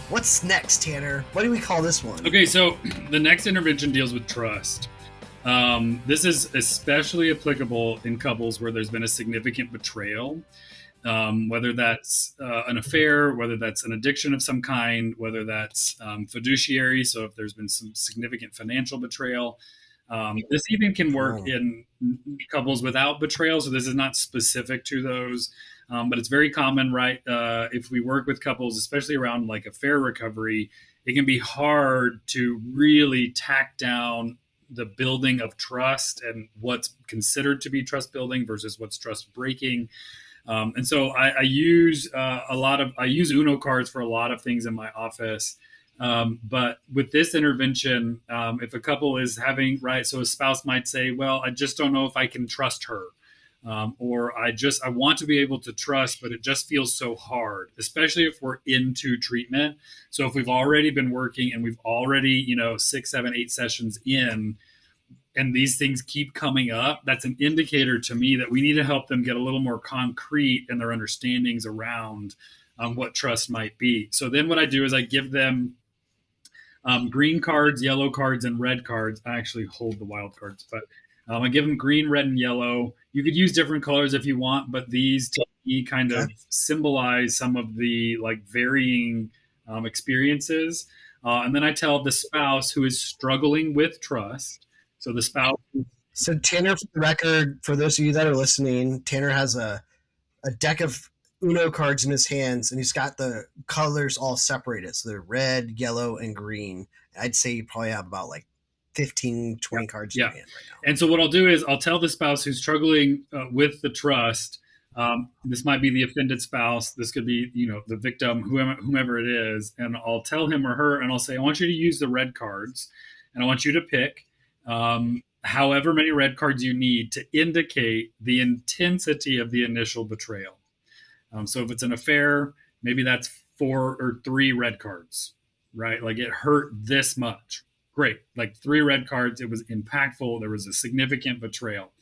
What's next, Tanner? What do we call this one? Okay, so the next intervention deals with trust. This is especially applicable in couples where there's been a significant betrayal, whether that's an affair, whether that's an addiction of some kind, whether that's fiduciary. So if there's been some significant financial betrayal, this even can work in couples without betrayal. So this is not specific to those, but it's very common, right? If we work with couples, especially around like affair recovery, it can be hard to really tack down the building of trust and what's considered to be trust building versus what's trust breaking. And so I use I use Uno cards for a lot of things in my office. But with this intervention, if a couple is having, right, so a spouse might say, well, I just don't know if I can trust her. Or I want to be able to trust, but it just feels so hard, especially if we're into treatment. So if we've already been working and we've already, 6, 7, 8 sessions in, and these things keep coming up, that's an indicator to me that we need to help them get a little more concrete in their understandings around what trust might be. So then what I do is I give them green cards, yellow cards, and red cards. I actually hold the wild cards, but I give them green, red, and yellow. You could use different colors if you want, but these to me kind of symbolize some of the like varying experiences. And then I tell the spouse who is struggling with trust. So the spouse. So Tanner, for the record, for those of you that are listening, Tanner has a deck of Uno cards in his hands, and he's got the colors all separated. So they're red, yellow, and green. I'd say you probably have about like 15, 20 cards in your hand right now. And so what I'll do is I'll tell the spouse who's struggling with the trust. This might be the offended spouse. This could be, the victim, whomever it is. And I'll tell him or her, and I'll say, I want you to use the red cards, and I want you to pick however many red cards you need to indicate the intensity of the initial betrayal. So if it's an affair, maybe that's 4 or 3 red cards, right? Like it hurt this much. Great. Like 3 red cards. It was impactful. There was a significant betrayal.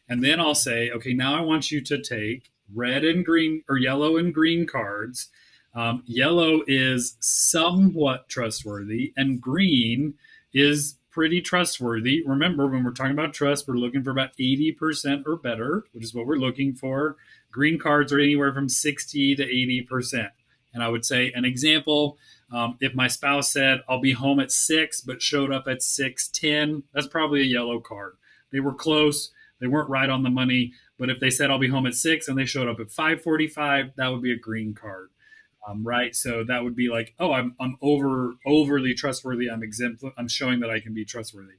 And then I'll say, okay, now I want you to take red and green or yellow and green cards. Yellow is somewhat trustworthy and green is pretty trustworthy. Remember, when we're talking about trust, we're looking for about 80% or better, which is what we're looking for. Green cards are anywhere from 60 to 80%. And I would say an example, if my spouse said, I'll be home at 6, but showed up at 6:10, that's probably a yellow card. They were close. They weren't right on the money. But if they said, I'll be home at 6 and they showed up at 5:45, that would be a green card. Right. So that would be like, oh, I'm overly trustworthy. I'm exempt. I'm showing that I can be trustworthy.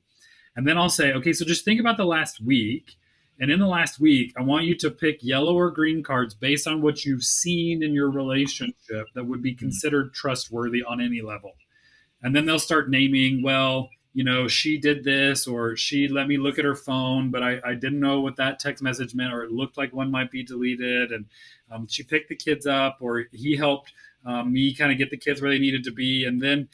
And then I'll say, okay, so just think about the last week. And in the last week, I want you to pick yellow or green cards based on what you've seen in your relationship that would be considered trustworthy on any level. And then they'll start naming, well, she did this, or she let me look at her phone, but I didn't know what that text message meant, or it looked like one might be deleted. And she picked the kids up, or he helped me kind of get the kids where they needed to be. And then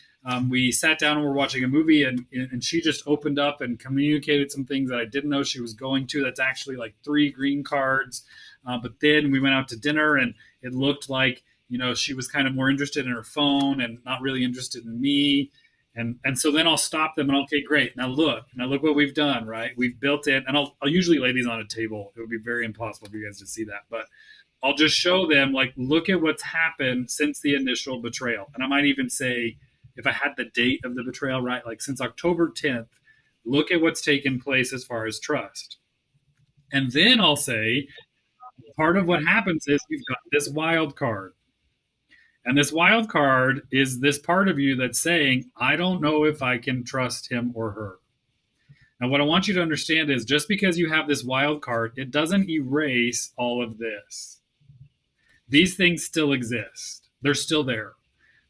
we sat down and we're watching a movie, and she just opened up and communicated some things that I didn't know she was going to. That's actually like 3 green cards. But then we went out to dinner, and it looked like, she was kind of more interested in her phone and not really interested in me. And so then I'll stop them and, okay, great. Now look what we've done, right? We've built in, and I'll usually lay these on a table. It would be very impossible for you guys to see that, but I'll just show them, like, look at what's happened since the initial betrayal. And I might even say, if I had the date of the betrayal, right, like since October 10th, look at what's taken place as far as trust. And then I'll say, part of what happens is you've got this wild card. And this wild card is this part of you that's saying, I don't know if I can trust him or her. Now, what I want you to understand is just because you have this wild card, it doesn't erase all of this. These things still exist. They're still there.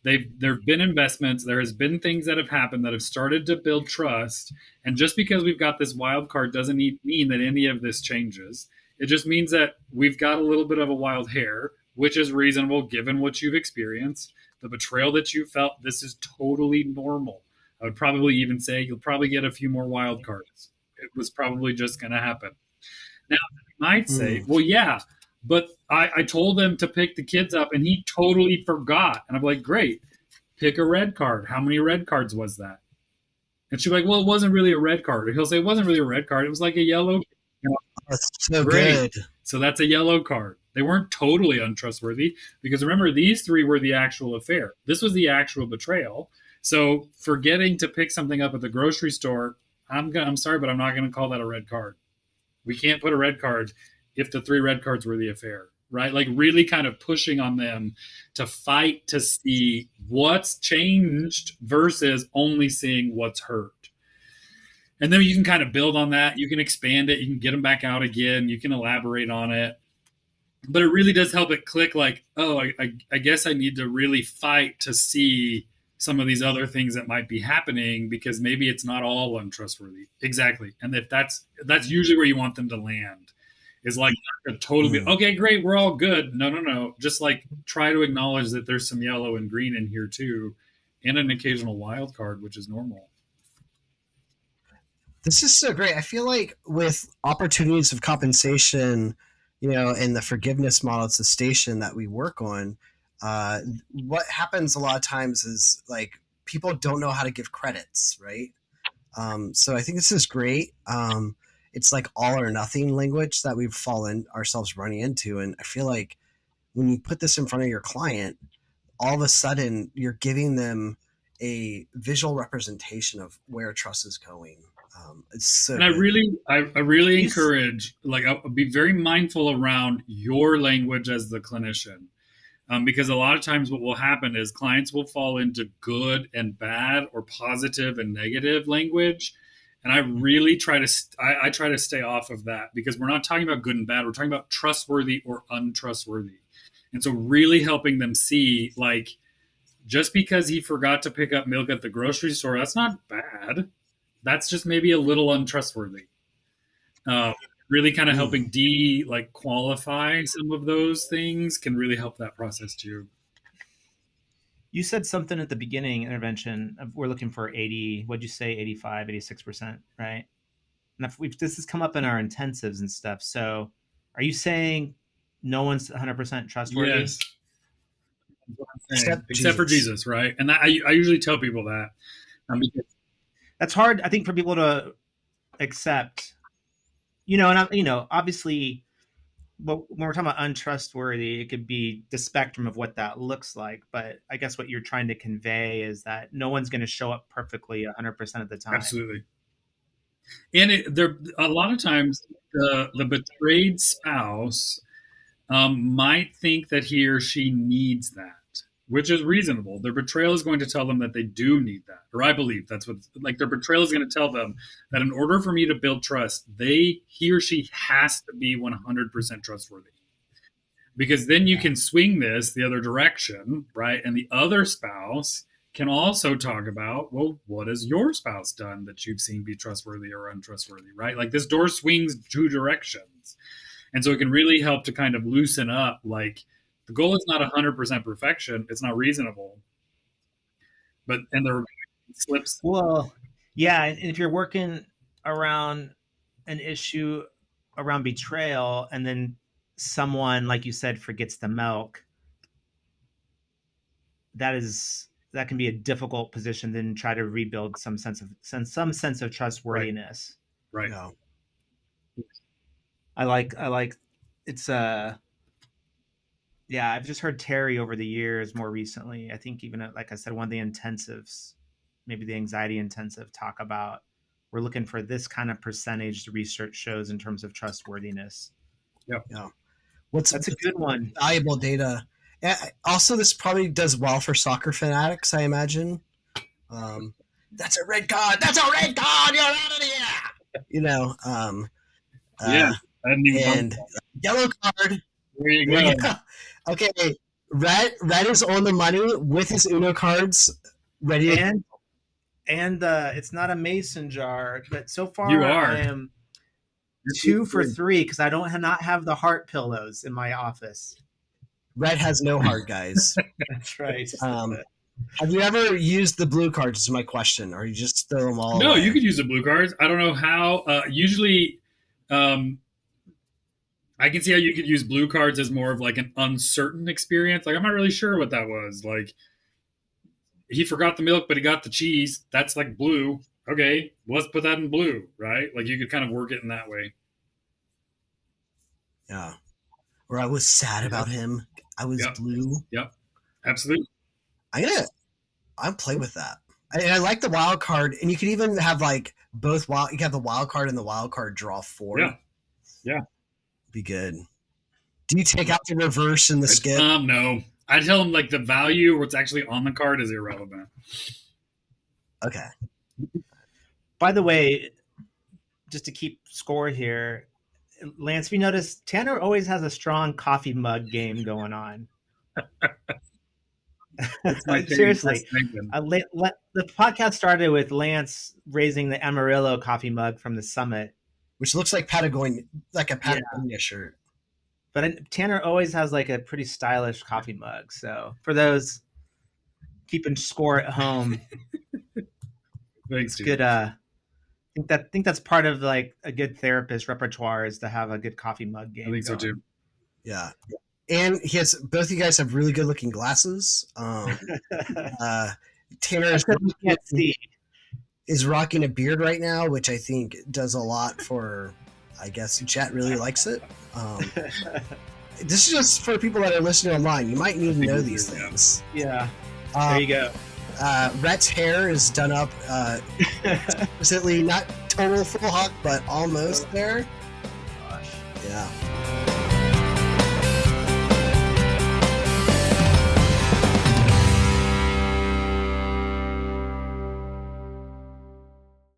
There have been investments. There has been things that have happened that have started to build trust. And just because we've got this wild card doesn't mean that any of this changes. It just means that we've got a little bit of a wild hair, which is reasonable given what you've experienced, the betrayal that you felt. This is totally normal. I would probably even say you'll probably get a few more wild cards. It was probably just going to happen. Now, you might say, well, yeah, but I told them to pick the kids up and he totally forgot. And I'm like, great, pick a red card. How many red cards was that? And she'll be like, well, it wasn't really a red card. Or he'll say, it wasn't really a red card. It was like a yellow. That's so Great. good. So that's a yellow card. They weren't totally untrustworthy because remember, these three were the actual affair. This was the actual betrayal. So forgetting to pick something up at the grocery store, I'm sorry, but I'm not going to call that a red card. We can't put a red card if the three red cards were the affair, right? Like really kind of pushing on them to fight to see what's changed versus only seeing what's hurt. And then you can kind of build on that. You can expand it. You can get them back out again. You can elaborate on it. But it really does help it click like, oh, I guess I need to really fight to see some of these other things that might be happening because maybe it's not all untrustworthy. Exactly. And if that's usually where you want them to land is like totally, okay, great, we're all good. No. Just like try to acknowledge that there's some yellow and green in here too, and an occasional wild card, which is normal. This is so great. I feel like with opportunities of compensation, in the forgiveness model, it's the station that we work on. What happens a lot of times is like people don't know how to give credits, right? So I think this is great. It's like all or nothing language that we've fallen ourselves running into. And I feel like when you put this in front of your client, all of a sudden you're giving them a visual representation of where trust is going. It's so and I really encourage, like, I'll be very mindful around your language as the clinician. Because a lot of times what will happen is clients will fall into good and bad or positive and negative language. And I really try to stay off of that because we're not talking about good and bad. We're talking about trustworthy or untrustworthy. And so really helping them see, like, just because he forgot to pick up milk at the grocery store, that's not bad. That's just maybe a little untrustworthy. Really kind of helping qualify some of those things can really help that process too. You said something at the beginning intervention of we're looking for 80, what'd you say, 85, 86%, right? And if this has come up in our intensives and stuff. So are you saying no one's 100% trustworthy? Yes. Except for Jesus, right? And I usually tell people that. Because that's hard, I think, for people to accept. Obviously, but when we're talking about untrustworthy, it could be the spectrum of what that looks like. But I guess what you're trying to convey is that no one's going to show up perfectly 100% of the time. Absolutely. And there a lot of times the betrayed spouse might think that he or she needs that, which is reasonable. Their betrayal is going to tell them that they do need that, or I believe that's what, like, their betrayal is going to tell them that in order for me to build trust, he or she has to be 100% trustworthy. Because then you can swing this the other direction, right? And the other spouse can also talk about, well, what has your spouse done that you've seen be trustworthy or untrustworthy, right? Like this door swings two directions. And so it can really help to kind of loosen up, like, the goal is not 100% perfection. It's not reasonable. And there are slips. Well, yeah. And if you're working around an issue around betrayal and then someone, like you said, forgets the milk, that can be a difficult position. Then try to rebuild some sense of trustworthiness. Right. No. I like it's yeah, I've just heard Terry over the years more recently. I think even like I said, one of the intensives, maybe the anxiety intensive, talk about we're looking for this kind of percentage the research shows in terms of trustworthiness. Yeah. That's a good one. Valuable data. Also, this probably does well for soccer fanatics, I imagine. That's a red card. That's a red card. You're out of here. Yeah. And yellow card. There you go. Yeah. Okay. Rhett is on the money with his Uno cards ready. And it's not a mason jar, but so far You are. I am 2 for 3 because I don't not have the heart pillows in my office. Rhett has no heart, guys. That's right. Have you ever used the blue cards? Is my question. Or you just throw them all No, away? you could use the blue cards. I don't know how. Usually, I can see how you could use blue cards as more of like an uncertain experience. Like, I'm not really sure what that was. Like, he forgot the milk, but he got the cheese. That's like blue. Okay, let's put that in blue, right? Like you could kind of work it in that way. Yeah. Or I was sad about him. I was blue. Yep. Absolutely. I'll play with that. I like the wild card, and you could even have like both wild. You can have the wild card and the wild card draw 4. Yeah. Be good. Do you take out the reverse and the skip? No. I tell him like the value, what's actually on the card, is irrelevant. Okay. By the way, just to keep score here, Lance, we noticed Tanner always has a strong coffee mug game going on. Seriously, the podcast started with Lance raising the Amarillo coffee mug from the summit, which looks like Patagonia, like a Patagonia shirt. But Tanner always has like a pretty stylish coffee mug. So for those keeping score at home, thanks, dude. Good. I think that's part of like a good therapist repertoire is to have a good coffee mug game. I think so too. Yeah. And both of you guys have really good looking glasses. Tanner is rocking a beard right now, which I think does a lot for, I guess, chat really likes it. This is just for people that are listening online. You might need to know these things. Yeah. There you go. Rhett's hair is done up, explicitly not total full hawk, but almost there. Gosh. Yeah.